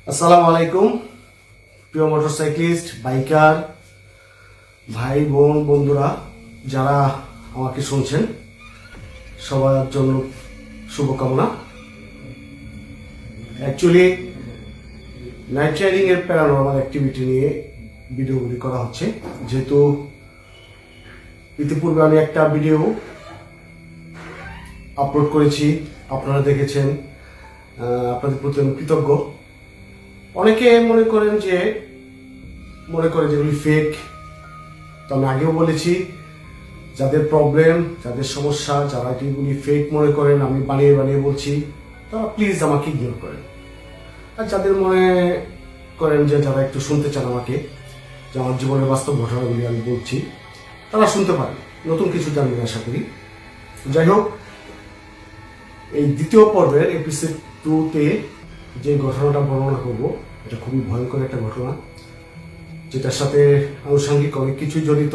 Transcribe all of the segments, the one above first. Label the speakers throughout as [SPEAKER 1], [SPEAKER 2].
[SPEAKER 1] আসসালামু আলাইকুম প্রিয় মোটরসাইক্লিস্ট বাইকার ভাই বোন বন্ধুরা যারা আমাকে শুনছেন সবার জন্য শুভকামনা। অ্যাকচুয়ালি নাইট রাইডিং এর প্যারানর্মাল অ্যাক্টিভিটি নিয়ে ভিডিওগুলি করা হচ্ছে, যেহেতু ইতিপূর্বে আমি একটা ভিডিও আপলোড করেছি, আপনারা দেখেছেন, আপনাদের প্রতি আমি কৃতজ্ঞ। অনেকে মনে করে যেগুলি ফেক। তো আমি আগেও বলেছি, যাদের প্রবলেম, যাদের সমস্যা, যারা এগুলি ফেক মনে করেন, আমি বানিয়ে বানিয়ে বলছি, তারা প্লিজ আমাকে ইগনোর করেন। আর যাদের মনে করেন যে যারা একটু শুনতে চান আমাকে, যে আমার জীবনের বাস্তব ঘটনাগুলি আমি বলছি, তারা শুনতে পারেন, নতুন কিছু জানবেন আশা করি। যাই হোক, এই দ্বিতীয় পর্বের এপিসোড 2-তে যে ঘটনাটা বর্ণনা করব, এটা খুবই ভয়ঙ্কর একটা ঘটনা, যেটার সাথে আনুষঙ্গিক অনেক কিছুই জড়িত।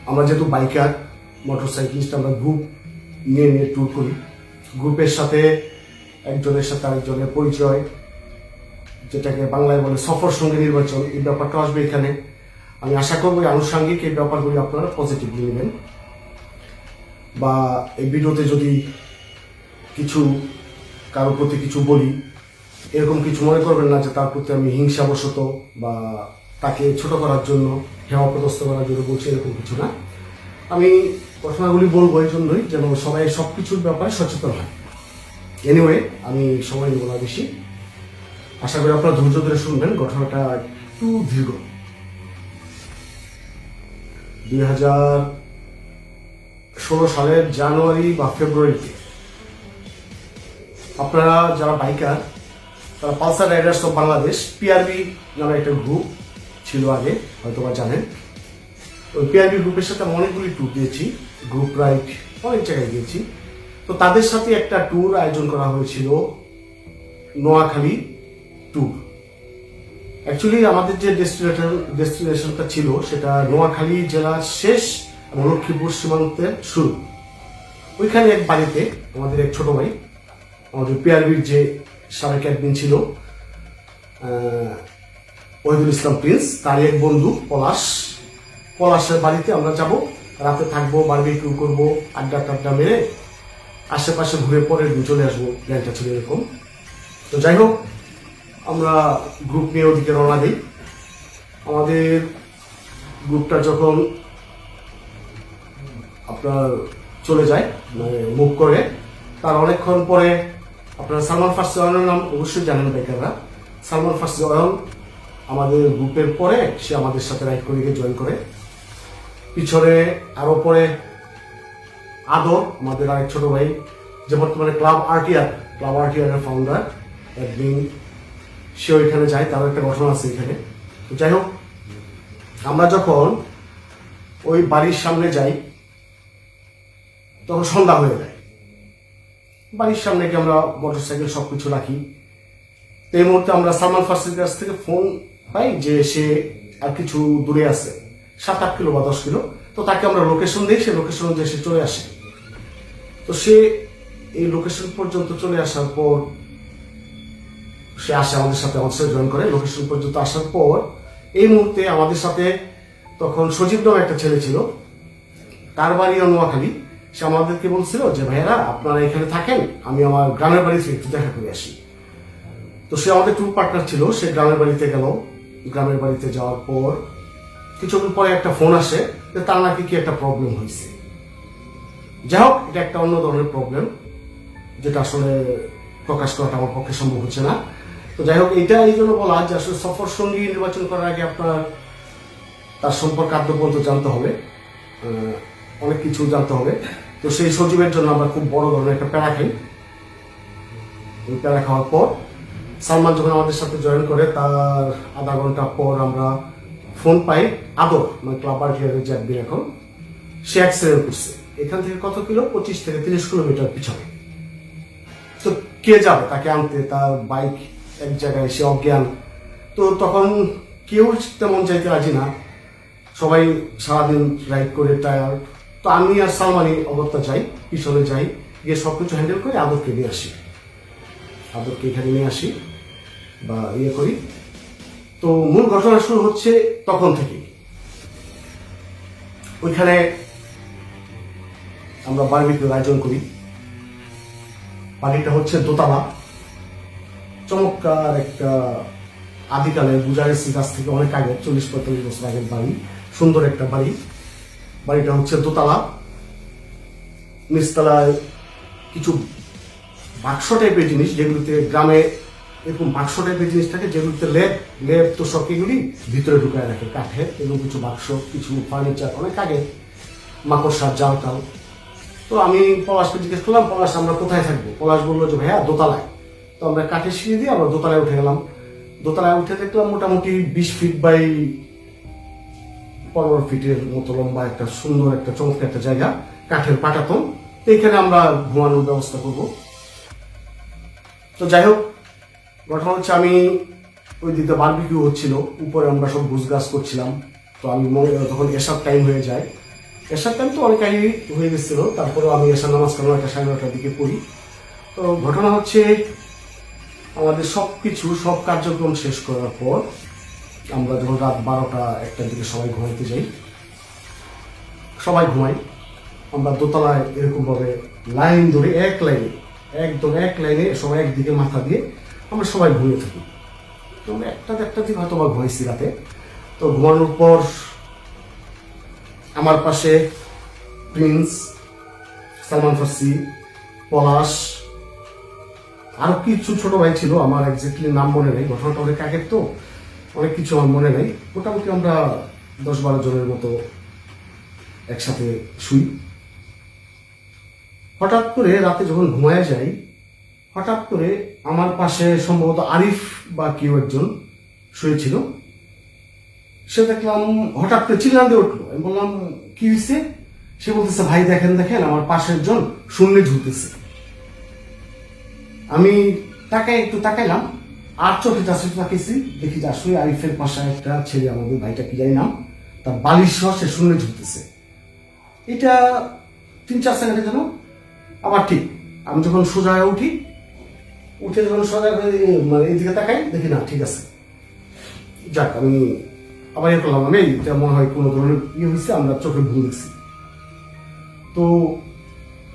[SPEAKER 1] আমরা যেহেতু বাইকার মোটরসাইক্লিস্ট, আমরা গ্রুপ নিয়ে ট্যুর করি। গ্রুপের সাথে একজনের সাথে আরেকজনের পরিচয়, যেটাকে বাংলায় বলে সফর সঙ্গী নির্বাচন, এই ব্যাপারটা আসবে এখানে। আমি আশা করবো এই আনুষঙ্গিক এই ব্যাপারগুলি আপনারা পজিটিভলি নেবেন, বা এই ভিডিওতে যদি কিছু কারোর প্রতি কিছু বলি, এরকম কিছু মনে করবেন না যে তার প্রতি আমি হিংসাবশত বা তাকে ছোট করার জন্য, হেওয়াপদস্থ করার জন্য বলছি, এরকম কিছু না। আমি ঘটনাগুলি বলবো এই জন্যই যেন সবাই সব কিছুর ব্যাপারে সচেতন হয়। এনিওয়ে, আমি সময় নেব না বেশি, আশা করি আপনারা ধৈর্য ধরে শুনবেন। ঘটনাটা একটু দীর্ঘ। 2016 সালের জানুয়ারি বা ফেব্রুয়ারিতে আপনারা যারা বাইকার, তারা Pulsar Riders of Bangladesh, PRB নামে একটা গ্রুপ ছিল আগে, হয়তো বা জানেন। ওই পিআরবি গ্রুপের সাথে আমি অনেকগুলি ট্যুর দিয়েছি, গ্রুপ রাইড অনেক জায়গায় গিয়েছি। তো তাদের সাথে একটা ট্যুর আয়োজন করা হয়েছিল, নোয়াখালী ট্যুর। অ্যাকচুয়ালি আমাদের যে ডেস্টিনেশনটা ছিল সেটা নোয়াখালী জেলার শেষ এবং লক্ষ্মীপুর সীমান্তের শুরু। ওইখানে এক বাড়িতে আমাদের এক ছোট ভাই, আমাদের পিআরবির যে সাবেক অ্যাডমিন ছিল ওহিদুল ইসলাম প্রিন্স, তার এক বন্ধু পলাশের বাড়িতে আমরা যাব, রাতে থাকবো, বারবিকিউ করবো, আড্ডা টাড্ডা মেরে আশেপাশে ঘুরে পরে চলে আসবো, প্ল্যানটা ছিল এরকম। তো যাই হোক, আমরা গ্রুপ নিয়ে ওদিকে রওনা দিই। আমাদের গ্রুপটা যখন আপনার চলে যায়, মানে মুভ করে, তার অনেকক্ষণ পরে আপনারা সালমান ফার্সি অয়নের নাম অবশ্যই জানেন বাইকাররা। সালমান ফার্সি অয়ন আমাদের গ্রুপের পরে সে আমাদের সাথে রাইড করে গিয়ে জয়েন করে। পিছনে আরো পরে আদর, আমাদের আরেক ছোট ভাই, যে বর্তমানে ক্লাব আরটিআর এর ফাউন্ডার একদিন, সে ওইখানে যায়, তারও একটা ঘটনা আছে এখানে। তো যাই হোক, আমরা যখন ওই বাড়ির সামনে যাই তখন সন্ধ্যা হয়ে যায়। বাড়ির সামনে গিয়ে আমরা মোটরসাইকেল সবকিছু রাখি। তো এই মুহূর্তে আমরা সালমান ফার্সির কাছ থেকে ফোন পাই যে সে আর কিছু দূরে আছে, 7-8 কিলো বা 10 কিলো। তো তাকে আমরা লোকেশন দিই, সে লোকেশন অনুযায়ী সে চলে আসে। তো সে এই লোকেশন পর্যন্ত চলে আসার পর সে আসে আমাদের সাথে জয়েন করে। লোকেশন পর্যন্ত আসার পর এই মুহূর্তে আমাদের সাথে তখন সজীব নামে একটা ছেলে ছিল, তার বাড়িও নোয়াখালী। সে আমাদেরকে বলছিল যে ভাইয়েরা আপনারা এখানে থাকেন, আমি আমার গ্রামের বাড়িতে একটু দেখা করে আসি। তো সে আমাদের ট্যুর পার্টনার ছিল, সে গ্রামের বাড়িতে গেল। গ্রামের বাড়িতে যাওয়ার পর কিছুদিন পরে একটা ফোন আসে যে তার নাকি কি একটা প্রবলেম হয়েছে। যাই হোক, এটা একটা অন্য ধরনের প্রবলেম, যেটা আসলে প্রকাশ করাটা আমার পক্ষে সম্ভব হচ্ছে না। তো যাই হোক, এটা এই জন্য বলা যে আসলে সফর সঙ্গী নির্বাচন করার আগে আপনার তার সম্পর্কে আদ্যপন্ত জানতে হবে, অনেক কিছু জানতে হবে। তো সেই সজীবের জন্য আমরা খুব বড় ধরনের একটা প্যারা খাই। ওই প্যারা খাওয়ার পর সালমান যখন আমাদের সাথে জয়েন করে, তার আধা ঘন্টা পর আমরা ফোন পাই আদর, মানে ক্লাব আরটিআর যে একদিন এখন, সে অ্যাক্সিডেন্ট করছে। এখান থেকে কত কিলো, 25 থেকে 30 কিলোমিটার পিছনে। তো কে যাবে তাকে আনতে? তার বাইক এক জায়গায়, সে অজ্ঞান। তো তখন কেউ তেমন যাইতে রাজি না, সবাই সারাদিন রাইড করে টায়ার। তো আমি আর সালমানি অগত্যা যাই, পিছনে যাই, গিয়ে সবকিছু হ্যান্ডেল করে আদরকে নিয়ে আসি। আদরকে এখানে নিয়ে আসি বা ইয়ে করি। তো মূল ঘটনা শুরু হচ্ছে তখন থেকে। ওইখানে আমরা বারবিকিউর আয়োজন করি। বাড়িটা হচ্ছে দোতলা, চমৎকার একটা আদিকালে বুজারেসির কাছ থেকে অনেক আগে, 40-45 বছর আগের বাড়ি, সুন্দর একটা বাড়ি। বাড়িটা হচ্ছে দোতলা, নিচতলায় কিছু বাক্স টাইপের জিনিস, যেগুলিতে গ্রামে এরকম বাক্স টাইপের জিনিস থাকে, যেগুলিতে লেপ তো সব এগুলি ভিতরে ঢুকায় রাখে কাঠের, এবং কিছু বাক্স, কিছু ফার্নিচার অনেক আগে, মাকড়সার জাল টাল। তো আমি পলাশকে জিজ্ঞেস করলাম, পলাশ আমরা কোথায় থাকবো? পলাশ বললো যে ভাইয়া দোতলায়। তো আমরা কাঠের সিঁড়ি দিয়ে আমরা দোতলায় উঠে গেলাম। দোতলায় উঠে দেখলাম মোটামুটি 20 ফিট বাই 15 ফিটের মতো লম্বা একটা সুন্দর একটা চমৎকার একটা জায়গা, কাঠের পাটাতন। তো এখানে আমরা ঘুমানোর ব্যবস্থা করব। তো যাই হোক, ঘটনা হচ্ছে আমি ওই দিকে বারবিকিউ হচ্ছিল, উপরে আমরা সব গুছগাছ করছিলাম। তো আমি তখন এসার টাইম হয়ে যায়, এসার টাইম তো অনেক আগে হয়ে গেছিল, তারপরেও আমি এসার নামাজ কালাম 9:30 দিকে পড়ি। তো ঘটনা হচ্ছে আমাদের সব কার্যক্রম শেষ করার পর আমরা যখন রাত 12টা-1টার দিকে সবাই ঘুমাইতে যাই, সবাই ঘুমাই, আমরা দোতলায় এরকম ভাবে লাইন ধরে একদম এক লাইনে সবাই একদিকে মাথা দিয়ে আমরা সবাই ঘুমিয়ে থাকি। তো আমরা 1টা-1টা দিকে হয়তো বা ঘুমাইছি রাতে। তো ঘুমানোর পর আমার পাশে প্রিন্স, সালমান ফার্সি, পলাশ, আরো কিছু ছোট ভাই ছিল, আমার এক্স্যাক্টলি নাম মনে নেই, ঘটনাটা অনেক আগের তো অনেক কিছু আমার মনে নেই। মোটামুটি আমরা 10-12 জনের মতো একসাথে শুই। হঠাৎ করে রাতে যখন ঘুমায় যাই, হঠাৎ করে আমার পাশে সম্ভবত আরিফ বা কেউ একজন শুয়েছিল। সে দেখলাম হঠাৎ করে চিল্লাতে উঠলো। আমি বললাম কি হয়েছে? সে বলতেছে ভাই দেখেন দেখেন আমার পাশের জন শূন্যে ঝুলতেছে। আমি একটু তাকাইলাম, আর চোখে তাকিয়েছি, দেখি যে আসলে আরিফের পাশে একটা ছেলে, আমাদের ভাইটা কি জানি নাম, তার বালিশ সে শূন্যে ঝুলতেছে। এটা 3-4 সেকেন্ডে যেন আবার ঠিক। আমি যখন সোজা উঠে যখন সোজা মানে এইদিকে তাকাই, দেখি না ঠিক আছে। যাক, আমি আবার ইয়ে করলাম, আমি এটা মনে হয় কোনো ধরনের ইয়ে হয়েছে, আমরা চোখে ভুল দেখছি। তো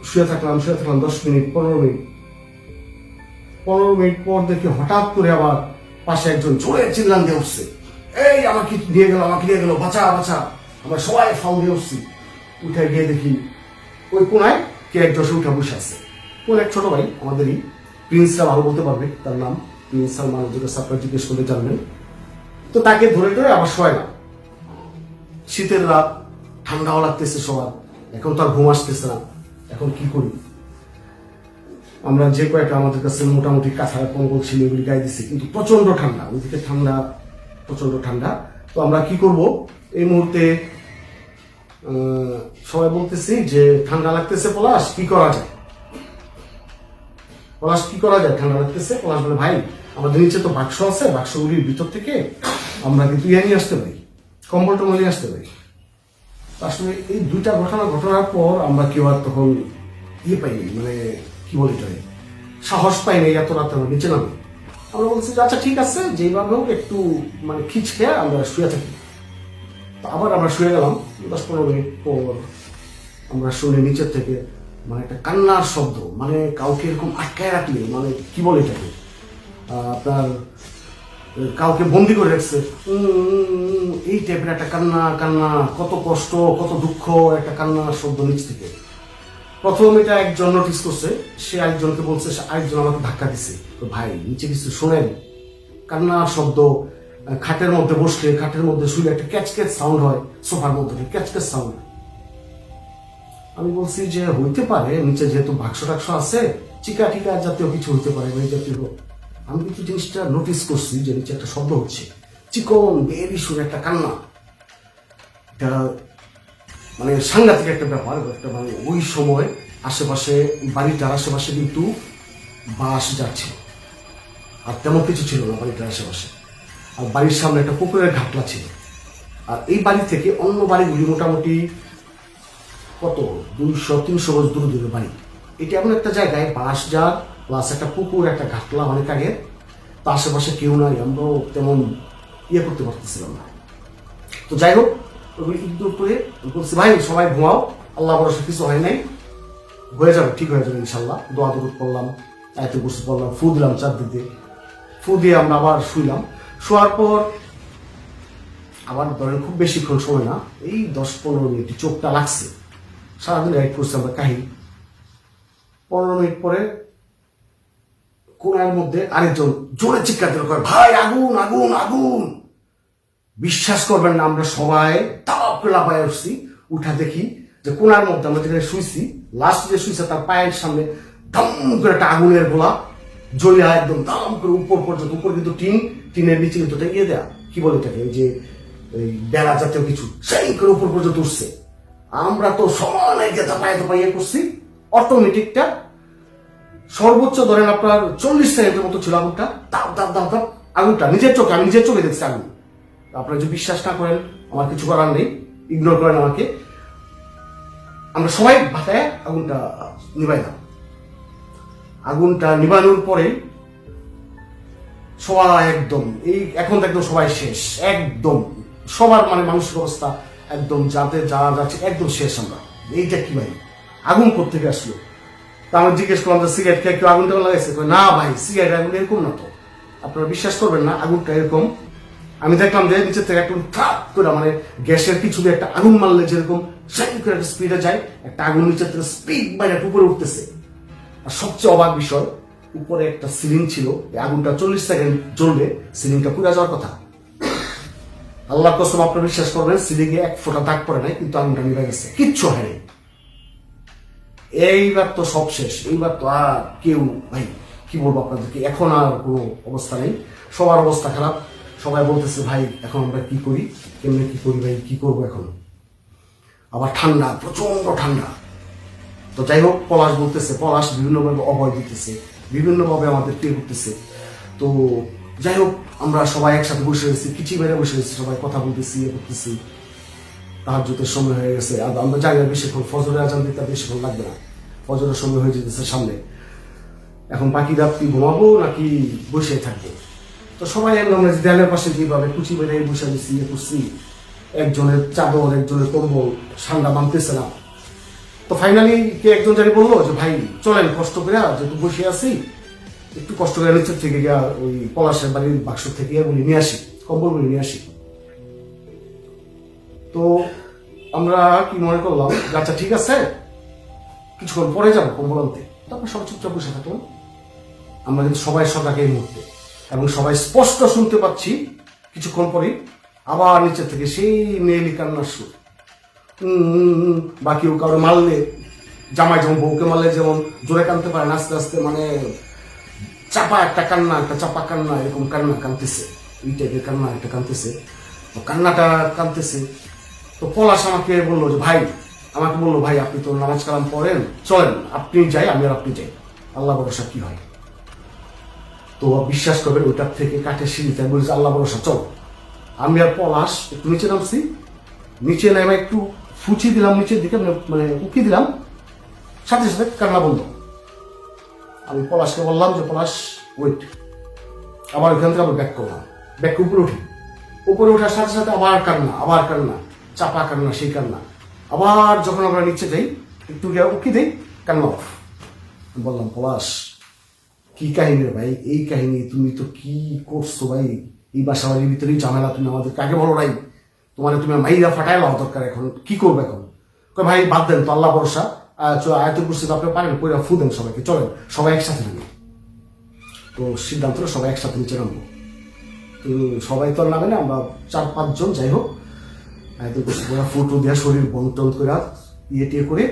[SPEAKER 1] শুয়ে থাকলাম 10 মিনিট 15 মিনিট পর দেখি হঠাৎ করে আবার পাশে একজন জোরে চিল্লান দিয়ে উঠছে, এই আমাকে নিয়ে গেল, বাঁচা বাঁচা। আমরা সবাই ফাউল দিয়ে উঠছি। উঠে গিয়ে দেখি ওই কোনায় কে একজন উঠা বসে আছে। কোন এক ছোট ভাই আমাদেরই, প্রিন্সরা ভালো বলতে পারবে, তার নাম প্রিন্স সালমান, যেটা সাপ্লাই জিজ্ঞেস করলে জানবেন। তো তাকে ধরে আবার শোয় না। শীতের রাত, ঠান্ডাও লাগতেছে সবার, এখন তো আর ঘুম আসতেছে না। এখন কি করি? আমরা যে কয়েকটা আমাদের কাছে মোটামুটি কাঁথার কম্বল ছিল এগুলি গায়ে দিচ্ছি, কিন্তু প্রচন্ড ঠান্ডা, ওইদিকে প্রচন্ড ঠান্ডা। তো আমরা কি করব এই মুহূর্তে? সবাই বলতেছি যে ঠান্ডা লাগতেছে, পলাশ কি করা যায়? ঠান্ডা লাগতেছে। পলাশ বলে ভাই আমাদের নিচে তো বাক্স আছে, বাক্সগুলির ভিতর থেকে আমরা কিন্তু ইয়ে নিয়ে আসতে পারি, কম্বল টম্বল নিয়ে আসতে পারি। আসলে এই দুইটা ঘটনার পর আমরা কেউ আর তখন ইয়ে পাইনি, মানে কি বলি এটাকে, সাহস পাইনি এত রাতে আমরা নিচে নামে। আমরা বলছি যে আচ্ছা ঠিক আছে, যেইভাবে হোক একটু মানে খিচ খেয়ে আমরা শুয়ে থাকি। আবার আমরা শুয়ে গেলাম। 10-15 মিনিট পর আমরা শুনে নিচের থেকে মানে একটা কান্নার শব্দ, মানে কাউকে এরকম আটকায় রাখলে, মানে কি বলে এটাকে, আপনার কাউকে বন্দি করে রাখছে, এই টাইপের একটা কান্না, কত কষ্ট, কত দুঃখ, একটা কান্নার শব্দ নিচ থেকে। প্রথম এটা একজন নোটিস করছে, সে আরেকজনকে বলছে, আরেকজন আমাকে ধাক্কা দিচ্ছে, তো ভাই নিচে কিছু শোনেন, কান্নার শব্দ, খাটের মধ্যে বসলে, খাটের মধ্যে শুলে একটা ক্যাচ সাউন্ড হয়, সোফার মধ্যে ক্যাচ সাউন্ড। আমি বলছি যে হইতে পারে নিচে যেহেতু বাক্স টাক্স আছে, চিকা টিকা জাতীয় কিছু হইতে পারে, এই জাতীয়। আমি কিন্তু জিনিসটা নোটিস করছি যে নিচে একটা শব্দ হচ্ছে, চিকন বেরি সুর একটা কান্না। এটা মানে সাংঘাতিক একটা ব্যাপার। একটা মানে ওই সময় আশেপাশে, বাড়িটার আশেপাশে কিন্তু বাস যাচ্ছে, আর তেমন কিছু ছিল না বাড়িটার আশেপাশে। আর বাড়ির সামনে একটা পুকুরের ঘাটলা ছিল। আর এই বাড়ি থেকে অন্য বাড়িগুলি মোটামুটি কত 200-300 গজ দূরে বাড়ি। এটা এমন একটা জায়গায় বাস যার প্লাস একটা পুকুর, একটা ঘাটলা অনেক আগে, তো আশেপাশে কেউ নাই, আমরাও তেমন ইয়ে করতে পারতেছিলাম না। তো যাই হোক, ওগুলি ইগনোর করে বলছি ভাই সবাই ঘুমাও, আল্লাহ ভরসা কিছু হয় নাই, হয়ে যাবে, ঠিক হয়ে যাবে ইনশাল্লাহ। দোয়া দরুদ পড়লাম, আয়াতুল কুরসি পড়লাম, ফু দিলাম চারদিকে, ফু দিয়ে আমরা আবার শুইলাম। শোয়ার পর আবার ধরেন খুব বেশিক্ষণ সময় না, এই 10-15 মিনিট চোখটা লাগছে। সারাদিন রাইড করছি আমরা কাহিনী। 15 মিনিট পরে কোনার মধ্যে আরেকজন জোরে চিৎকার দিল, কয় ভাই আগুন আগুন আগুন। বিশ্বাস করবেন না, আমরা সবাই তাপ করে লাফায় উঠছি। উঠা দেখি যে কোনার মধ্যে আমরা যেখানে শুইছি, লাস্ট যে শুইছে তার পায়ের সামনে দাম করে একটা আগুনের গোলা জ্বলিয়া একদম দাম করে উপর পর্যন্ত। উপর কিন্তু টিনের নিচে কিন্তু ইয়ে দেয়া, কি বলে এটাকে, ওই যে বেড়া জাতীয় কিছু, সেই করে উপর পর্যন্ত উঠছে। আমরা তো সমানে গেতা পায়ে করছি। অটোমেটিকটা সর্বোচ্চ ধরেন আপনার 40 সেকেন্ডের মতো ছিল আগুনটা, দাপ দাপ দাপ দাপ আগুনটা নিজের চোখে, আমি নিজের চোখে দেখছি আগুন। আপনারা যদি বিশ্বাস না করেন আমার কিছু করার নেই, ইগনোর করেন আমাকে। আমরা সবাই ভাতায় আগুনটা নিবাইলাম। আগুনটা নিবানোর পরে সবাই একদম এখন তো একদম সবাই শেষ, একদম সবার মানে মানসিক অবস্থা একদম যাতে যারা যাচ্ছে একদম শেষ। আমরা এইটা কি ভাই, আগুন কোত্থেকে আসলো? তা আমি জিজ্ঞেস করলাম যে সিগারেট খেয়ে কেউ আগুনটা লাগাইছে? না ভাই, সিগারেট আগুন এরকম না তো। আপনারা বিশ্বাস করবেন না, আগুনটা এরকম। আমি দেখলাম যে নিচের থেকে একটু ট্রাপ করে, মানে গ্যাসের কিছু একটা আগুন মারলে যেরকম সাইন করে একটা স্পিডে যায়, একটা আগুন নিচের থেকে স্পিড বাইরে উপরে উঠতেছে। আর সবচেয়ে অবাক বিষয়, উপরে একটা সিলিং ছিল, আগুনটা 40 সেকেন্ড জ্বলবে, সিলিংটা পুড়ে যাওয়ার কথা। আল্লাহ কসম, আপনারা বিশ্বাস করবেন, সিলিংয়ে 1 ফোঁটা দাগ পড়ে নাই, কিন্তু আগুনটা নিভে গেছে, কিচ্ছু হয়নি। এইবার তো সব শেষ, এইবার তো আর কেউ, ভাই কি বলবো আপনাদেরকে, এখন আর কোনো অবস্থা নেই, সবার অবস্থা খারাপ। সবাই বলতেছে ভাই এখন আমরা কি করি, কেমনে কি করি ভাই, কি করবো এখন। আবার ঠান্ডা, প্রচন্ড ঠান্ডা। তো যাই হোক, পলাশ বলতেছে, পলাশ বিভিন্নভাবে অভয় দিতেছে, বিভিন্নভাবে আমাদের কে করতেছে। তো যাই হোক, আমরা সবাই একসাথে বসে রয়েছি, কিছু বেড়ে বসে রয়েছি, সবাই কথা বলতেছি, ইয়ে করতেছি। তাহাজ্জুদের সময় হয়ে গেছে, আর আমরা জানি না বেশিক্ষণ, ফজরের আজান দিতে বেশিক্ষণ লাগবে না, ফজরের সময় হয়ে যেতেছে সামনে। এখন বাকি রাত কি ঘুমাবো নাকি বসে থাকবো? তো সবাই আমরা দেয়ালের পাশে যেভাবে কুচি বেড়ে বসে দিচ্ছি, ইয়ে করছি, একজনের চাদর একজনের কম্বল, ঠান্ডা মানতেছে না। তো ফাইনালি কে একজন জানি বললো যে ভাই চলেন কষ্ট করে, যেহেতু বসে আছি একটু কষ্ট করে নিচের থেকে গিয়া ওই পলাশের বাড়ির বাক্স থেকে এগুলি নিয়ে আসি, কম্বলগুলি নিয়ে আসি। তো আমরা কি মনে করলাম, আচ্ছা ঠিক আছে কিছুক্ষণ পরে যাবো কম্বল আনতে। তারপর সবাই চুপচাপ বসে থাকলাম। আমরা কিন্তু সবাই সজাগ এই মুহূর্তে, এবং সবাই স্পষ্ট শুনতে পাচ্ছি কিছুক্ষণ পরে আবার নিচে থেকে সেই মেয়েলি কান্নার সুর। বা কেউ কারো মারলে, জামাই যেমন বউকে মারলে যেমন জোরে কানতে পারে, আস্তে আস্তে মানে চাপা একটা কান্না, একটা চাপা কান্না, এরকম কান্না কানতেছে, এই টাইপের কান্না একটা কানতেছে। তো কান্নাটা কানতেছে। তো পলাশ আমাকে বললো যে ভাই, আমাকে বললো ভাই আপনি তো নামাজ কালাম পড়েন, চলেন আপনি যাই, আমি আর আপনি যাই, আল্লাহ ভরসা কি হয়। তো বিশ্বাস করবেন, ওইটার থেকে কাঠের সিঁড়িতে বলেছে আল্লাহ ভরসা চল। আমি আর পলাশ একটু নিচে নামছি, নিচে নেমে একটু ফুচি দিলাম নিচের দিকে, মানে উকি দিলাম, সাথে সাথে কান্না বন্ধ। আমি পলাশকে বললাম যে পলাশ ওয়েট। আবার ওইখান থেকে আবার ব্যাক করলাম, ব্যাক উপরে উঠি, উপরে ওঠার সাথে সাথে আবার কান্না, আবার কান্না, চাপা কান্না, সেই কান্না। আবার যখন আমরা নিচে যাই একটু উকি দেই, কান্না অফ। বললাম পলাশ কি কাহিনী রে ভাই, এই কাহিনী তুমি তো কি করছো ভাই, এই বাসা বাড়ির ভিতরেই ঝামেলা, তুমি আমাদের কাকে বলো নাই, তোমার তুমি মাইরা ফাটাই লাও দরকার, এখন কি করবো এখন? ভাই বাদ দেন তো, আল্লাহ ভরসা, আয়াতুল কুরসি তো আপনি পারেন, পয়রা ফু দেন সবাইকে, চলেন সবাই একসাথে নামে। তো সিদ্ধান্ত সবাই একসাথে নিচে নামবো। তো সবাই তো নামে না, আমরা 4-5 জন, যাই হোক আয়াতুল কুরসি পয়রা ফুটু দেওয়া শরীর বন্টন করে ইয়ে টিয়ে করে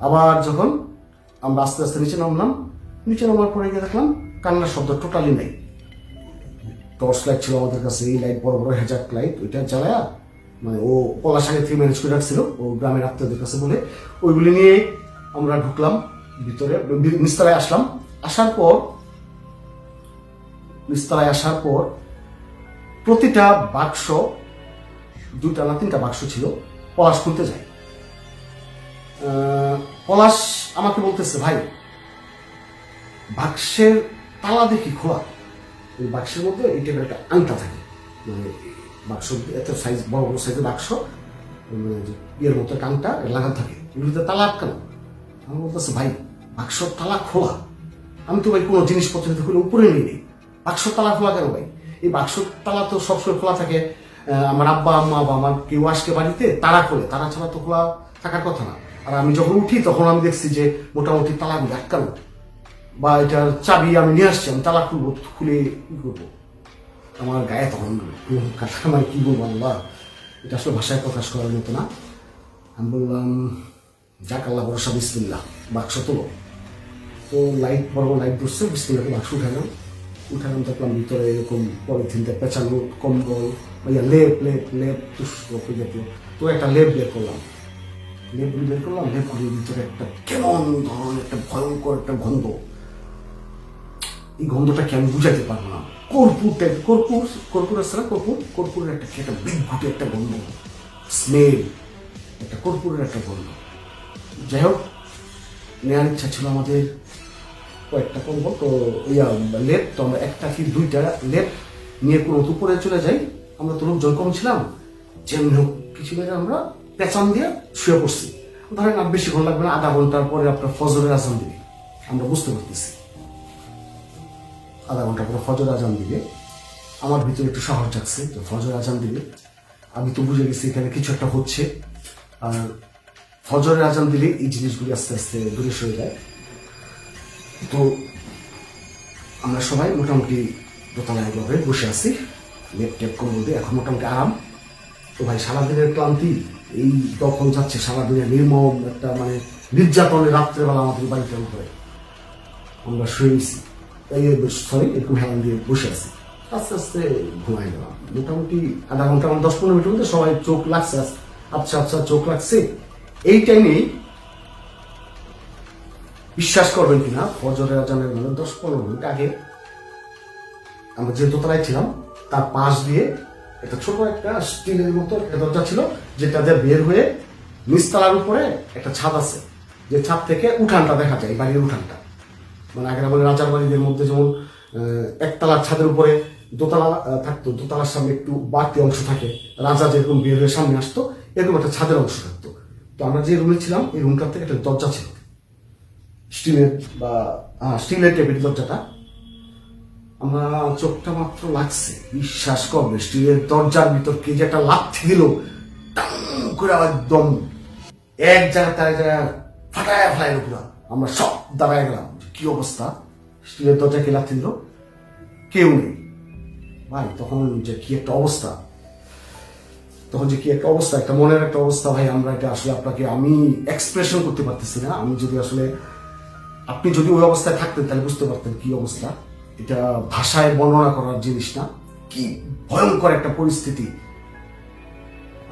[SPEAKER 1] আবার যখন আমরা আস্তে আস্তে নিচে নামলাম, নিচে নামার পরে গিয়ে দেখলাম কান্নার শব্দ টোটালি নেই। টর্চ লাইট ছিল আমাদের কাছে, এই লাইট বড় বড় হ্যাজাক লাইট, ওইটা জ্বালায়া মানে ও পলাশ আগে থেকে ম্যানেজ করে রাখছিল, ও গ্রামের আত্মীয়দের কাছে বলে, ওইগুলি নিয়ে আমরা ঢুকলাম ভিতরে, নিচতলায় আসলাম। নিচতলায় আসার পর প্রতিটা বাক্স, 2টা না 3টা বাক্স ছিল, পলাশ খুলতে যায়। পলাশ আমাকে বলতেছে ভাই বাক্সের তালা দেখি খোলা, ওই বাক্সের মধ্যে এই টাইপের একটা আংটা থাকে, মানে বাক্স এত সাইজ, বড় বড় সাইজের বাক্স, মানে ইয়ের মতো একটা আংটা লাগানো থাকে, এগুলিতে তালা আটকানো। আমি বলতেছে ভাই বাক্সর তালা খোলা, আমি তো ভাই কোনো জিনিসপত্র খুলে উপরে নিয়ে নিই, বাক্সর তালা খোলা কেন ভাই? এই বাক্সর তালা তো সবসময় খোলা থাকে, আমার আব্বা আম্মা বা আমার কেউ আসকে বাড়িতে তালা খোলে, তালা ছাড়া তো খোলা থাকার কথা না। আর আমি যখন উঠি তখন আমি দেখছি যে মোটামুটি তালাগুলো আটকানো, বা এটার চাবি আমি নিয়ে আসছি, আমি তালা খুলবো, খুলে কি করবো? আমার গায়ে তখন মানে কি বলবো আল্লাহ, এটা আসলে ভাষায় প্রকাশ করার মতো না। আমি বললাম যাক আল্লাহ ভরসা, বিসমিল্লাহ, বাক্স তোলো। তো লাইট, বড় বড় লাইট ধরছে, বিসমিল্লাহ বাক্স উঠালাম, দেখলাম ভিতরে এরকম পলিথিনটা পেঁচানো কম্বল, লেপ লেপ লেপ তুষ্টি জাতীয়। তো একটা লেপ বের করলাম, লেপগুলির ভিতরে একটা কেমন ধরনের একটা ভয়ঙ্কর একটা গন্ধ। এই গন্ধটাকে আমি বুঝাইতে পারবো না। কর্পূর আছে না, কর্পূরের একটা বিঘুটে একটা গন্ধ, স্মেল, একটা কর্পূরের একটা গন্ধ। যাই হোক, নেওয়ার ইচ্ছা ছিল আমাদের কয়েকটা কম্বল, তো লেপ, তো আমরা একটা কি দুইটা লেপ নিয়ে কোনো উপরে চলে যাই। আমরা তো লোকজন কম ছিলাম, যেমন হোক কিছু মেরে আমরা পেঁচান দিয়ে শুয়ে পড়ছি। ধরেন আর বেশিক্ষণ লাগবে না, আধা ঘন্টার পরে আপনার ফজরের আজান দিবে, আমরা বুঝতে পারতেছি আধা ঘন্টা পরে ফজর আজান দিবে। আমার ভিতরে একটু সাহস জাগছে যে ফজর আজান দিবে, আমি তো বুঝে গেছি এখানে কিছু একটা হচ্ছে। আর ফজরের আজান দিলে এই জিনিসগুলি আস্তে আস্তে দূরে সরে যায়। তো আমরা সবাই মোটামুটি দোতলায় এভাবে বসে আছি, লেপ টেপ করে বলতে এখন মোটামুটি আরাম। তো ভাই সারাদিনের ক্লান্তি এই তখন যাচ্ছে, সারাদিনের নির্মম একটা মানে নির্যাতনের রাত্রেবেলা আমাদের বাড়িটার উপরে আমরা শুয়েছি, সরি একটু হেলান দিয়ে বসে আছি, আস্তে আস্তে ঘুমাই গেলাম। মোটামুটি আধা ঘন্টা, 10-15 মিনিটের মধ্যে সবাই চোখ লাগছে, আচ্ছা আচ্ছা চোখ লাগছে। এই টাইমেই বিশ্বাস করবেন কিনা, ফজরের আজানের 10-15 মিনিট আগে আমরা যে দোতলায় ছিলাম তার পাশ দিয়ে একটা ছোট একটা স্টিলের মতো একটা দরজা ছিল, যেটা দিয়ে বের হয়ে নিচতলার উপরে একটা ছাদ আছে, যে ছাদ থেকে উঠানটা দেখা যায়, বাড়ির উঠানটা। মানে আগের আমাদের রাজার বাড়িদের মধ্যে যেমন একতলার ছাদের উপরে দোতলা থাকতো, দোতলার সামনে একটু বাড়তি অংশ থাকে, রাজা যেরকম বের হয়ে সামনে আসতো এরকম একটা ছাদের অংশ থাকতো। তো আমরা যে রুমে ছিলাম এই রুমটার থেকে একটা দরজা ছিল, স্টিলের বা স্টিলের টেবিল দরজাটা। আমরা চোখটা মাত্র লাগছে, বিশ্বাস করবে স্টিলের দরজার ভিতর কে যে একটা লাথি দিল, করে একদম এক জায়গায় তার জায়গায় ফাটায় ফেলাইল পুরো। আমরা সব দাঁড়ায় গেলাম, কি অবস্থা, স্টিলের দরজা কে লাথি দিল, কেউ নেই ভাই। তখন যে কি একটা অবস্থা, একটা মনের একটা অবস্থা ভাই। আমরা এটা আসলে আপনাকে আমি এক্সপ্রেশন করতে পারতেছি না। আমি যদি আসলে, আপনি যদি ওই অবস্থায় থাকতেন তাহলে বুঝতে পারতেন কি অবস্থা। এটা ভাষায় বর্ণনা করার জিনিস না, কি ভয়ঙ্কর একটা পরিস্থিতি।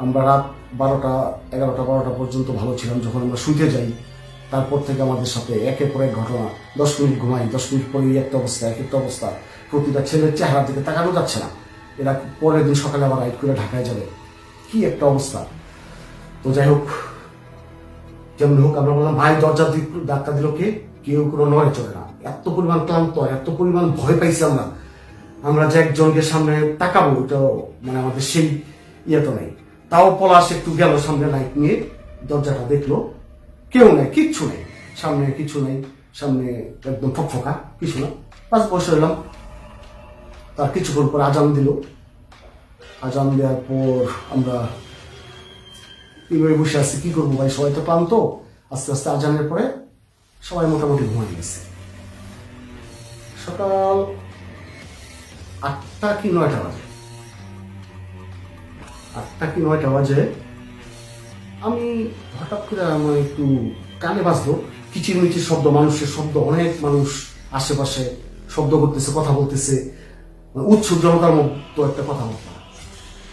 [SPEAKER 1] আমরা রাত 11টা পর্যন্ত ভালো ছিলাম, যখন আমরা শুতে যাই তারপর থেকে আমাদের সাথে একের পর এক ঘটনা। 10 মিনিট ঘুমাই, 10 মিনিট পরে একটা অবস্থা, প্রতিটা ছেলের চেহারার দিকে তাকানো যাচ্ছে না। এরা পরের দিন সকালে আবার রাইড করে ঢাকায় যাবে, কি একটা অবস্থা। তো যাই হোক, যেমন হোক আমরা বললাম ভাই দরজা ধাক্কা দিল কে, কেউ কোনো নড়ে চলে না। এত পরিমাণ ক্লান্ত, এত পরিমাণ ভয় পাইছি আমরা যে একজনকে সামনে তাকাবো, ওটা মানে আমাদের সেই ইয়ে তো নেই। তাও পলাশ একটু গেল সামনে লাইট নিয়ে, দরজাটা দেখলো কেউ নেই, কিচ্ছু নেই সামনে, কিছু নেই সামনে, একদম ফকফকা কিছু না। পাঁচ বসে এলাম, তার কিছুক্ষণ পর আজান দিল। আজান দেওয়ার পর আমরা এইভাবে বসে আছি, কি করবো ভাই, সবাই তো ক্লান্ত। আস্তে আস্তে আজানের পরে সবাই মোটামুটি ঘুমিয়ে গেছে। সকাল 8টা কি 9টা বাজে, 8টা কি 9টা বাজে আমি হঠাৎ করে আমার একটু কানে বাজলো কিচিরমিচির শব্দ, মানুষের শব্দ, অনেক মানুষ আশেপাশে শব্দ করতেছে, কথা বলতেছে, উৎসুক জনতার মতো একটা কথাবার্তা।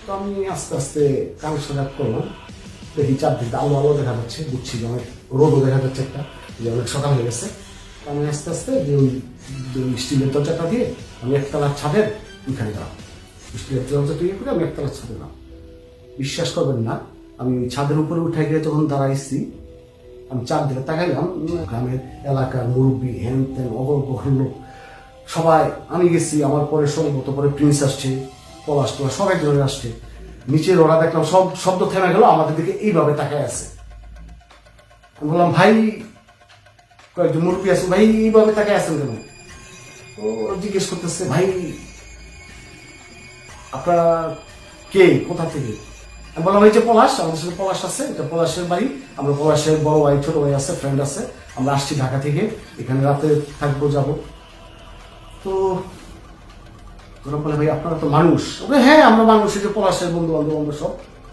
[SPEAKER 1] তো আমি আস্তে আস্তে কানের সাথে করলাম, দেখি চারদিকে আলো আলো দেখা যাচ্ছে, বুঝছি যে অনেক রোদও দেখা যাচ্ছে একটা, যে অনেক সকাল হয়ে গেছে। আমি আস্তে আস্তে যে ওই স্টিলের দরজাটা দিয়ে আমি একতলার ছাদের উঠানে গেলাম, স্টিলের দরজাটা ইয়ে করে আমি একতলার ছাদে গেলাম। বিশ্বাস করবেন না, আমি ওই ছাদের উপরে উঠে গিয়ে যখন দাঁড়াইছি, আমি চারদিকে তাকাইলাম, গ্রামের এলাকার মুরব্বী হ্যান ত্যান অগল্প হলো সবাই। আমি গেছি, আমার পরে সম্ভবত পরে প্রিন্স আসছে, পলাশ টলাশ সব একজনের আসছে। নিচের ওরা দেখলাম সব শব্দ থেমে গেল, আমাদের দিকে এইভাবে তাকায় আছে। আমি বললাম ভাই, কয়েকজন মুরব্বী আছে, ভাই এইভাবে তাকায় আছেন কেন? ও জিজ্ঞেস করতেছে ভাই আপনারা কে, কোথা থেকে? আমি বললাম এই যে পলাশ, আমাদের সাথে পলাশ আছে, এটা পলাশের বাড়ি। আমরা পলাশের বড় ভাই ছোট ভাই আছে, ফ্রেন্ড আছে, আমরা আসছি ঢাকা থেকে, এখানে রাতে থাকবো যাবো। তো ওরা বলে ভাই আপনারা তো মানুষ। হ্যাঁ আমরা মানুষ, এই যে পলাশের বন্ধু বান্ধব আমরা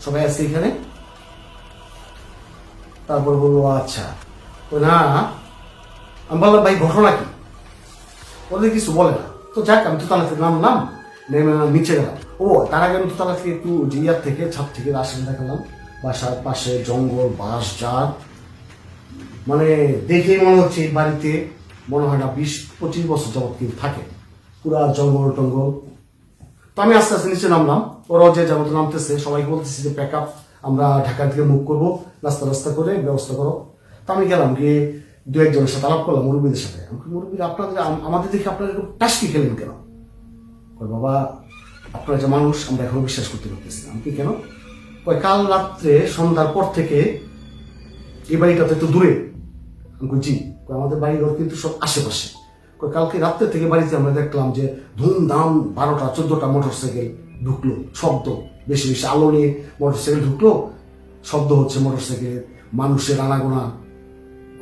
[SPEAKER 1] সবাই আছে এখানে। তারপর বলবো আচ্ছা, না আমি বললাম ভাই ঘটনা কি? ওদের কিছু বলে না। তো যাক, আমি তো তালা থেকে নামলাম, নেমে নিচে গেলাম। ও তার আগে আমি তো তালা থেকে একটু জিয়ার থেকে ছাদ থেকে রাশিয়া দেখালাম, বাসার পাশে জঙ্গল, বাঁশ ঝাড়, মানে দেখেই মনে হচ্ছে এই বাড়িতে মনে হয় না 20-25 বছর যাবৎ কিন্তু থাকে, পুরা জঙ্গল টঙ্গল। তো আমি আস্তে আস্তে নিচে নামলাম, ওরাও যে যেমন নামতেছে, সবাইকে বলতেছি যে প্যাক আপ, আমরা ঢাকার দিকে মুভ করবো, রাস্তা করে ব্যবস্থা করো। তো আমি গেলাম, গিয়ে দু একজনের সাথে আলাপ করলাম, মুরব্বীদের সাথে। মুরব্বীরা আপনাদের আমাদের দেখে আপনারা এরকম টাস্কি খেলেন কেন? বাবা আপনারা যে মানুষ আমরা এখনো বিশ্বাস করতে পারতেছি না। আমি কি কেন? কাল রাত্রে সন্ধ্যার পর থেকে এই বাড়িটা তো একটু দূরে। আমি জি, আমাদের বাড়ির ঘর কিন্তু সব আশেপাশে। কালকে রাত্রে থেকে বাড়িতে আমরা দেখলাম যে ধুমধাম 12টা-14টা মোটরসাইকেল ঢুকলো, শব্দ বেশি বেশি, আলো নিয়ে মোটরসাইকেল ঢুকলো, শব্দ হচ্ছে মোটরসাইকেল, মানুষের আনাগোনা,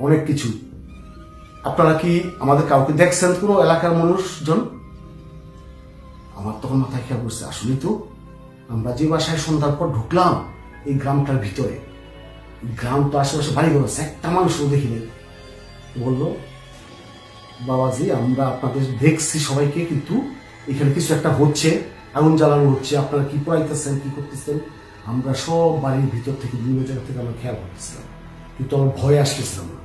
[SPEAKER 1] অনেক কিছু। আপনারা কি আমাদের কাউকে দেখছেন কোনো এলাকার মানুষজন? আমার তখন মাথায় খেয়াল করছে, আসলেই তো আমরা যে বাসায় সন্ধ্যার পর ঢুকলাম এই গ্রামটার ভিতরে, গ্রাম তো আশেপাশে বাড়ি ঘর আছে, একটা মানুষও দেখিনি। বললো বাবাজি আমরা আপনাদের দেখছি সবাইকে, কিন্তু এখানে কিছু একটা হচ্ছে, আগুন জ্বালানো হচ্ছে, আপনারা কি পড়াইতেছেন, কি করতেছেন, আমরা সব বাড়ির ভিতর থেকে বিভিন্ন জায়গা থেকে আমরা খেয়াল করতেছিলাম, কিন্তু আমার ভয়ে আসতেছিলাম না।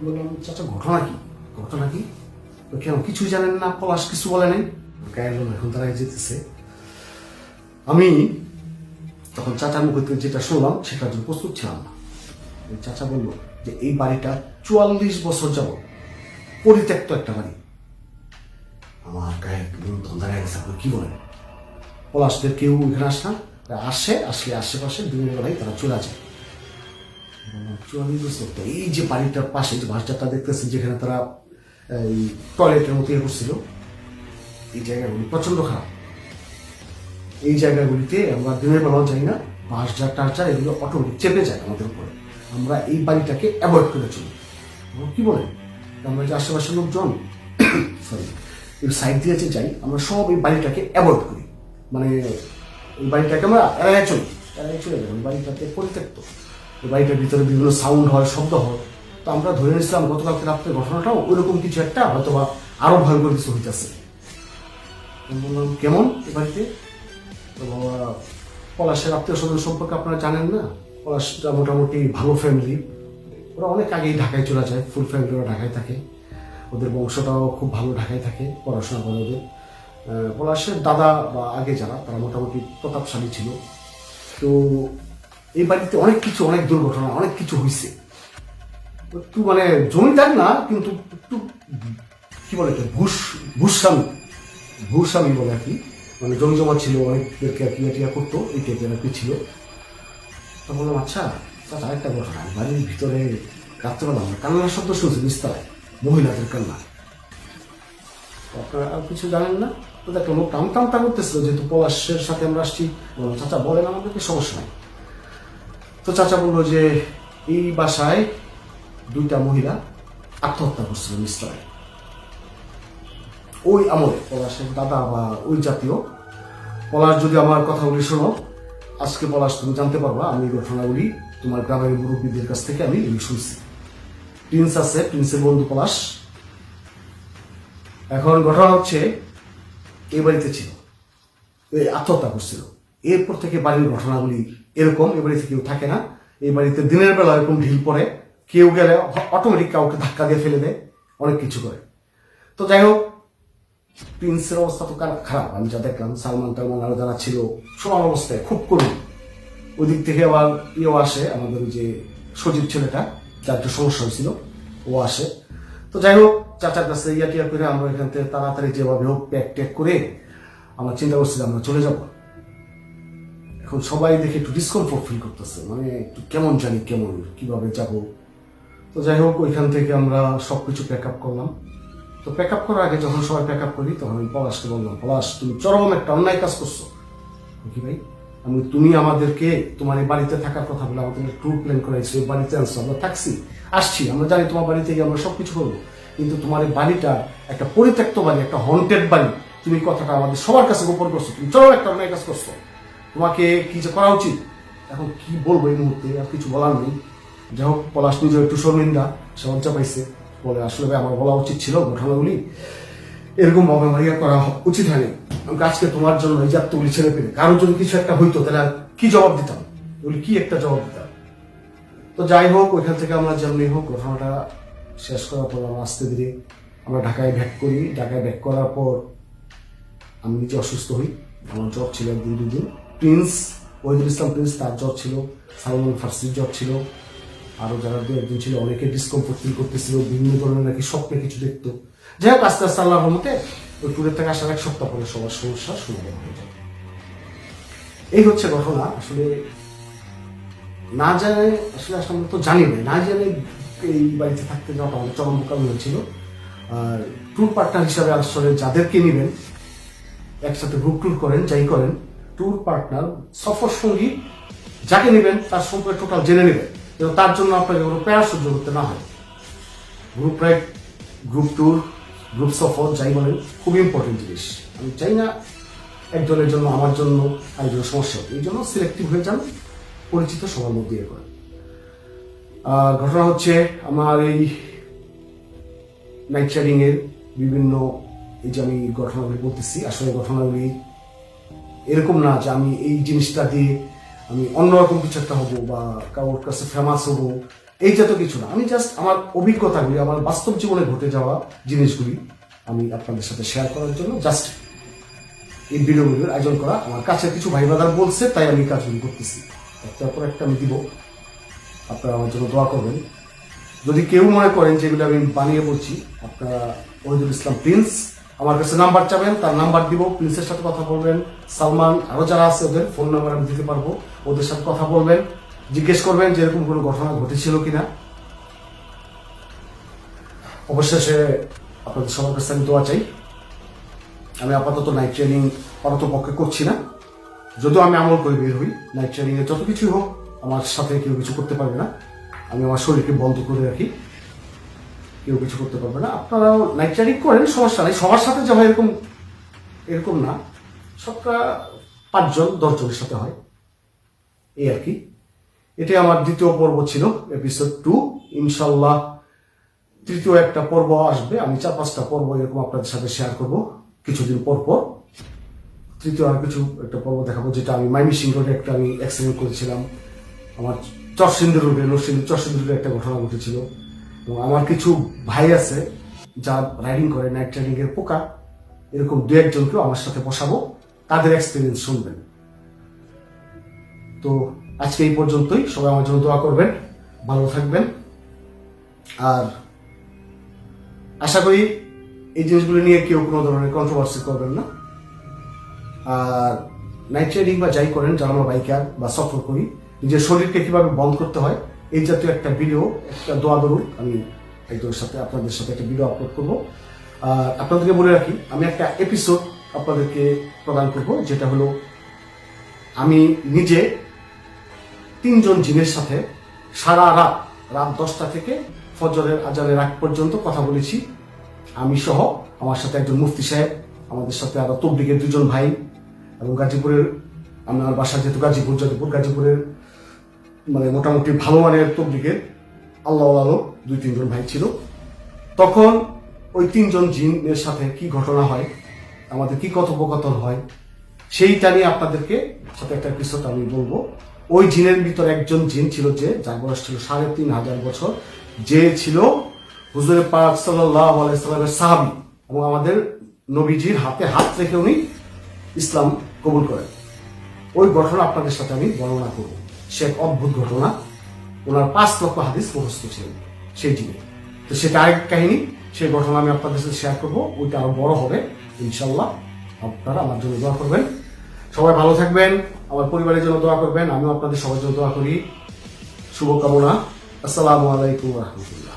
[SPEAKER 1] বললাম চাচা ঘটনা কি? ঘটনা কি? কেন কিছুই জানেন না? পলাশ কিছু বলে নাই? এখন তারা যেতেছে। আমি তখন চাচার মুখ থেকে যেটা শুনলাম সেটার জন্য প্রস্তুত ছিলাম না। চাচা বললো যে এই বাড়িটা 44 বছর যাবত পরিত্যক্ত একটা বাড়ি। আমার গায়ে ধন্দায় গেছে, আপনি কি বলেন? পলাশদের কেউ এখানে আসে না, আসলে আশেপাশে বিভিন্ন বেলায় তারা চলে যায়। 44 বছর তো এই যে বাড়িটার পাশে যে বাসটা দেখতেছেন, যেখানে তারা এই টয়লেটের মতো ইয়ে করছিল, এই জায়গাগুলি প্রচন্ড খারাপ। এই জায়গাগুলিতে আমরা দিনের বেলাও যাই না, বাঁশঝাড় টারঝাড় এগুলো অটোমেটিক চেপে যায় আমাদের উপরে। আমরা এই বাড়িটাকে অ্যাভয়েড করে চলি। কি বলেন? আমরা যে আশেপাশের লোকজন সরি এই সাইড দিয়ে যে যাই, আমরা সব এই বাড়িটাকে অ্যাভয়েড করি, মানে এই বাড়িটাকে আমরা এড়াই চলে যাই। ওই বাড়িটাকে পরিত্যক্ত, ওই বাড়িটার ভিতরে বিভিন্ন সাউন্ড হয়, শব্দ হয়। তো আমরা ধরে নিয়েছিলাম গতকালকে রাত্রে ঘটনাটাও ওইরকম কিছু একটা, হয়তো বা আরো ভয়ঙ্কর কিছু হইতেছে। বললাম কেমন এ বাড়িতে? তো বাবা পলাশের আত্মীয় স্বজন সম্পর্কে আপনারা জানেন না, পলাশটা মোটামুটি ভালো ফ্যামিলি, ওরা অনেক আগেই ঢাকায় চলে যায়, ফুল ফ্যামিলি ওরা ঢাকায় থাকে, ওদের বংশটাও খুব ভালো ঢাকায় থাকে, পড়াশোনা করে ওদের। পলাশের দাদা বা আগে যারা তারা মোটামুটি প্রতাপশালী ছিল। তো এই বাড়িতে অনেক কিছু, অনেক দুর্ঘটনা, অনেক কিছু হয়েছে। একটু মানে জমিদার না, কিন্তু একটু কি বলে ভূস্বামী বলে আর কি, মানে জমি জমা ছিল, অনেকদেরকে টিয়া করতো, এই টাইপের আর কি ছিল। তো বললাম আচ্ছা আরেকটা ঘটনা, বাড়ির ভিতরে রাত্রেবেলা আমরা কান্নার শব্দ শুনছি নিচতলায়, মহিলাদের কান্না। আপনারা আর কিছু জানেন না? তো দেখলাম লোক টামটা করতেছিল, যেহেতু পলাশের সাথে আমরা আসছি। বললাম চাচা বলেন, আমাদেরকে সমস্যা নাই। তো চাচা বললো যে এই বাসায় 2টা মহিলা আত্মহত্যা করছিল নিচতলায়, ওই আমলে পলাশের দাদা বা ওই জাতীয়। পলাশ যদি আমার কথাগুলি শোনো, আজকে পলাশ তুমি জানতে পারবা আমি এই ঘটনাগুলি তোমার গ্রামের মুরব্বীদের কাছ থেকে আমি শুনছি। প্রিন্স আছে, প্রিন্সের বন্ধু পলাশ। এখন ঘটনা হচ্ছে এই বাড়িতে ছিল, এই আত্মহত্যা করছিল। এরপর থেকে বাড়ির ঘটনাগুলি এরকম, এ বাড়িতে কেউ থাকে না। এই বাড়িতে দিনের বেলা এরকম ঢিল পড়ে, কেউ গেলে অটোমেটিক কাউকে ধাক্কা দিয়ে ফেলে দেয়, অনেক কিছু করে। তো যাই হোক, প্রিন্সের অবস্থা তো খারাপ, আমি যা দেখলাম। সালমান টালমান আরো যারা ছিল সবার অবস্থায় খুব করুন। ওই দিক থেকে আবার ইয়েও আসে, আমাদের যে সজীব ছেলেটা, তার একটা সমস্যা হয়েছিল, ও আসে। তো যাই হোক, চাচার কাছে টিয়া করে আমরা এখান থেকে তাড়াতাড়ি যেভাবে হোক প্যাক ট্যাক করে আমরা চিন্তা করছিলাম আমরা চলে যাব। এখন সবাই দেখে একটু ডিসকমফোর্ট ফিল করতেছে, মানে একটু কেমন জানি কেমন কিভাবে যাব। তো যাই হোক, ওইখান থেকে আমরা সবকিছু প্যাক আপ করলাম। তো প্যাক আপ করার আগে যখন সবাই প্যাক আপ করি, তখন আমি পলাশকে বললাম, পলাশ তুমি চরম একটা অন্যায় কাজ করছো। কি ভাই? তুমি আমাদেরকে তোমার এই বাড়িতে থাকার কথা বলে আমাদের ট্যুর প্ল্যান করাইছো, এই বাড়িতে আসছো, আমরা থাকছি, আসছি, আমরা জানি তোমার বাড়ি থেকে আমরা সবকিছু করবো, কিন্তু তোমার এই বাড়িটা একটা পরিত্যক্ত বাড়ি, একটা হন্টেড বাড়ি, তুমি কথাটা আমাদের সবার কাছে গোপন করছো, তুমি চরম একটা অন্যায় কাজ করছো, তোমাকে কি যে করা উচিত। এখন কি বলবো এই মুহূর্তে, আর কিছু বলার নেই। যাই হোক, পলাশ নিজে একটু শর্মিন্দা, সে লজ্জা পাইছে, বলে আসলে ভাই আমার বলা উচিত ছিল ঘটনাগুলি, এরকম অবমারিয়া করা উচিত হয়নি। আজকে তোমার জন্য এই যাত্রগুলি ছেড়ে পেলে কারোর যদি কিছু একটা হইতো তাহলে আর কি জবাব দিতাম, এগুলি কি একটা জবাব দিতাম। তো যাই হোক, ওইখান থেকে আমরা যেমনি হোক ঘটনাটা শেষ করার পর আমরা আস্তে ধীরে আমরা ঢাকায় ব্যাক করি। ঢাকায় ব্যাক করার পর আমি নিজে অসুস্থ হই, আমার জ্বর ছিল একদিন দুদিন। প্রিন্স ওহিদুল ইসলাম প্রিন্স, তার জ্বর ছিল, সালমান ফার্সির জ্বর ছিল, আরো যারা দু একদিন ছিল অনেকে ডিসকমফোর্ট ফিল করতেছিল, বিভিন্ন ধরনের নাকি স্বপ্নে কিছু দেখতো। যাই হোক, আস্তে আস্তে আল্লাহর রহমতে ওই ট্যুরের থেকে আসার 1 সপ্তাহ পরে সবার সমস্যা সমাধান হয়ে যায়। এই হচ্ছে ঘটনা। আসলে না জানে, আসলে আসলে আমরা তো জানি না জানে এই বাড়িতে থাকতে যাওয়াটা আমাদের চরম বোকামি হয়েছিল। আর ট্যুর পার্টনার হিসাবে আসলে যাদেরকে নেবেন, একসাথে গ্রুপ ট্যুর করেন, যাই করেন, ট্যুর পার্টনার সফর সঙ্গী যাকে নেবেন তার সম্পর্কে টোটাল জেনে নেবেন, এবং তার জন্য আপনাকে কোনো প্যারা সহ্য করতে না হয়। Group ride, group tour, group সফর যাই বলেন, খুব ইম্পর্টেন্ট জিনিস। আমি চাই না একজনের জন্য আমার জন্য আরেকজনের সমস্যা হবে, এই জন্য সিলেক্টিভ হয়ে যান, পরিচিত সবার মধ্যে ইয়ে করেন। আর ঘটনা হচ্ছে আমার এই নাইট রাইডিং এর বিভিন্ন, এই যে আমি ঘটনাগুলি বলতেছি, আসলে ঘটনাগুলি এরকম না যে আমি এই জিনিসটা দিয়ে আমি অন্যরকম কিছু একটা হবো বা কারোর কাছে ফেমাস হবো, এই জাতীয় কিছু না। আমি জাস্ট আমার অভিজ্ঞতাগুলি, আমার বাস্তব জীবনে ঘটে যাওয়া জিনিসগুলি আমি আপনাদের সাথে শেয়ার করার জন্য জাস্ট এই ভিডিওগুলির আয়োজন করা। আমার কাছে কিছু ভাই ব্রাদার বলছে, তাই আমি কাজগুলি করতেছি। একটার পর একটা আমি দিব, আপনারা আমার জন্য দোয়া করবেন। যদি কেউ মনে করেন যেগুলো আমি বানিয়ে বলছি, আপনারা ওহিদুল ইসলাম প্রিন্স আমার কাছে নাম্বার চাবেন, তার নাম্বার দিব, প্রিন্সের সাথে কথা বলবেন, সালমান আরো যারা আছে ওদের ফোন নাম্বার আমি দিতে পারবো, ওদের সাথে কথা বলবেন, জিজ্ঞেস করবেন যে এরকম কোনো ঘটনা ঘটেছিল কিনা। অবশেষে আপনাদের সবার কাছে আমি দোয়া চাই। আমি আপাতত নাইট ট্রেনিং পক্ষে করছি না, যদিও আমি আমল করে বের হই। নাইট ট্রেনিং এ যত কিছুই হোক আমার সাথে কেউ কিছু করতে পারবে না, আমি আমার শরীরকে বন্ধ করে রাখি, কেউ কিছু করতে পারবে না। আপনারাও নাইট ট্রেনিং করেন, সমস্যা নেই, সবার সাথে যে হয় এরকম না, সবটা 5 জন 10 জনের সাথে হয়, এই আর কি। এটাই আমার দ্বিতীয় পর্ব ছিল, এপিসোড 2। ইনশাল্লাহ তৃতীয় একটা পর্ব আসবে, আমি 4-5টা পর্ব এরকম আপনাদের সাথে শেয়ার করব কিছুদিন পর পর। তৃতীয় আর কিছু একটা পর্ব দেখাবো, যেটা আমি মাইমিসিং রোডে একটা আমি অ্যাক্সিডেন্ট করেছিলাম, আমার চরসিন্দুর রোডে, চরসিন্দুর রোডে একটা ঘটনা ঘটেছিল। এবং আমার কিছু ভাই আছে যা রাইডিং করে, নাইট রাইডিং এর পোকা, এরকম 2-1 জনকেও আমার সাথে বসাবো, তাদের এক্সপিরিয়েন্স শুনবেন। তো আজকে এই পর্যন্তই, সবাই আমার জন্য দোয়া করবেন, ভালো থাকবেন। আর আশা করি এই জিনিসগুলো নিয়ে কেউ কোনো ধরনের কন্ট্রোভার্সি করবেন না। আর নাইট রাইডিং বা যাই করেন, যারা আমরা বাইকার বা সফর করি, নিজের শরীরকে কিভাবে বন্ধ করতে হয় এই জাতীয় একটা ভিডিও, একটা দোয়া দরুদ আমি একজনের সাথে আপনাদের সাথে একটা ভিডিও আপলোড করবো। আর আপনাদেরকে বলে রাখি, আমি একটা এপিসোড আপনাদেরকে প্রদান করব, যেটা হলো আমি নিজে 3 জন জিনের সাথে সারা রাত 10টা থেকে ফজরের আজানের আগ পর্যন্ত কথা বলেছি, আমি সহ, আমার সাথে একজন মুফতি সাহেব, আমাদের সাথে আরো তবলিগের 2 জন ভাই, এবং গাজীপুরের, আমার বাসা যেহেতু গাজীপুরের মানে মোটামুটি ভালো মানের তবলিগের আল্লাহ 2-3 জন ভাই ছিল। তখন ওই 3 জন জিনের সাথে কি ঘটনা হয়, আমাদের কি কথোপকথন হয়, সেইটা নিয়ে আপনাদেরকে সাথে একটা এপিসোড আমি বলবো। ওই জিনের ভিতর একজন জিন ছিল যার বয়স ছিল 3500 বছর, যে ছিল হুজুরে পাক সাল্লাল্লাহু আলাইহি সাল্লামের সাহাবী, এবং আমাদের নবীজির হাতে হাত রেখে উনি ইসলাম কবুল করেন। ওই ঘটনা আপনাদের সাথে আমি বর্ণনা করব, সে এক অদ্ভুত ঘটনা। ওনার 5 লক্ষ হাদিস মুখস্থ ছিলেন সেই জীবনে। তো সেটা আরেক কাহিনী, সেই ঘটনা আমি আপনাদের সাথে শেয়ার করবো, ওইটা আরো বড় হবে ইনশাল্লাহ। আপনারা আমার জন্য দোয়া করবেন, সবাই ভালো থাকবেন, আমার পরিবারের জন্য দোয়া করবেন, আমিও আপনাদের সবার জন্য দোয়া করি। শুভকামনা। আসসালামু আলাইকুম রহমতুল্লাহ।